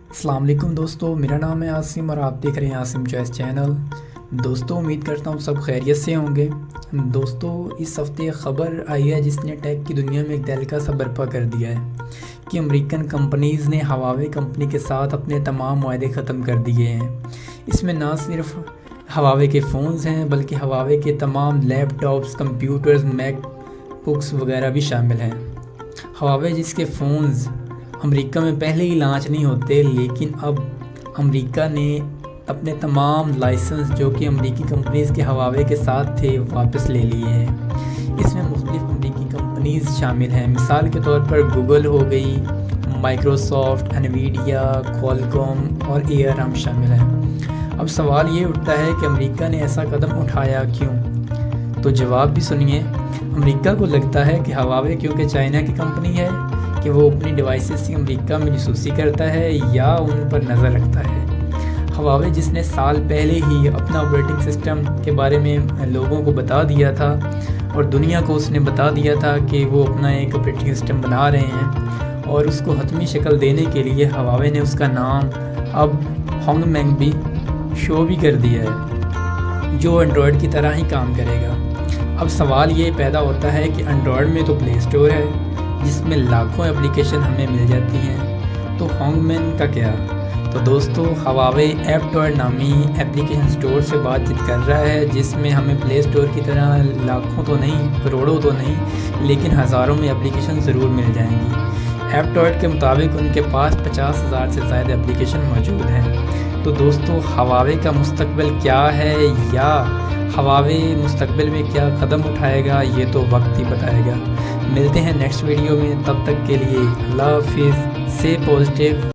السلام علیکم دوستو، میرا نام ہے عاصم اور آپ دیکھ رہے ہیں عاصم چوائس چینل۔ دوستو امید کرتا ہوں سب خیریت سے ہوں گے۔ دوستو اس ہفتے خبر آئی ہے جس نے ٹیک کی دنیا میں ایک دہلکہ سا برپا کر دیا ہے کہ امریکن کمپنیز نے ہواوے کمپنی کے ساتھ اپنے تمام معاہدے ختم کر دیے ہیں۔ اس میں نہ صرف ہواوے کے فونز ہیں بلکہ ہواوے کے تمام لیپ ٹاپس، کمپیوٹرز، میک بکس وغیرہ بھی شامل ہیں۔ ہواوے جس کے فونز امریکہ میں پہلے ہی لانچ نہیں ہوتے، لیکن اب امریکہ نے اپنے تمام لائسنس جو کہ امریکی کمپنیز کے ہواوے کے ساتھ تھے واپس لے لیے ہیں۔ اس میں مختلف امریکی کمپنیز شامل ہیں، مثال کے طور پر گوگل ہو گئی، مائکروسافٹ، انویڈیا، کوالکوم اور ARM شامل ہیں۔ اب سوال یہ اٹھتا ہے کہ امریکہ نے ایسا قدم اٹھایا کیوں؟ تو جواب بھی سنیے۔ امریکہ کو لگتا ہے کہ ہواوے کیونکہ چائنا کی کمپنی ہے کہ وہ اپنی ڈیوائسز سے امریکہ میں جاسوسی کرتا ہے یا ان پر نظر رکھتا ہے۔ ہواوے جس نے سال پہلے ہی اپنا آپریٹنگ سسٹم کے بارے میں لوگوں کو بتا دیا تھا اور دنیا کو اس نے بتا دیا تھا کہ وہ اپنا ایک آپریٹنگ سسٹم بنا رہے ہیں، اور اس کو حتمی شکل دینے کے لیے ہواوے نے اس کا نام اب ہانگ مینگ بھی شو بھی کر دیا ہے، جو اینڈرائڈ کی طرح ہی کام کرے گا۔ اب سوال یہ پیدا ہوتا ہے کہ اینڈرائڈ میں تو پلے اسٹور ہے جس میں لاکھوں اپلیکیشن ہمیں مل جاتی ہیں، تو ہانگ مینگ کا کیا؟ تو دوستو ہواوے ایپ ٹور نامی اپلیکیشن سٹور سے بات چیت کر رہا ہے، جس میں ہمیں پلے اسٹور کی طرح لاکھوں تو نہیں، کروڑوں تو نہیں، لیکن ہزاروں میں اپلیکیشن ضرور مل جائیں گی۔ ایپ ٹور کے مطابق ان کے پاس 50,000 سے زائد اپلیکیشن موجود ہیں۔ تو دوستو ہواوے کا مستقبل کیا ہے، یا ہواوے مستقبل میں کیا قدم اٹھائے گا، یہ تو وقت ہی بتائے گا۔ ملتے ہیں نیکسٹ ویڈیو میں، تب تک کے لیے اللہ حافظ، سے پازیٹیو۔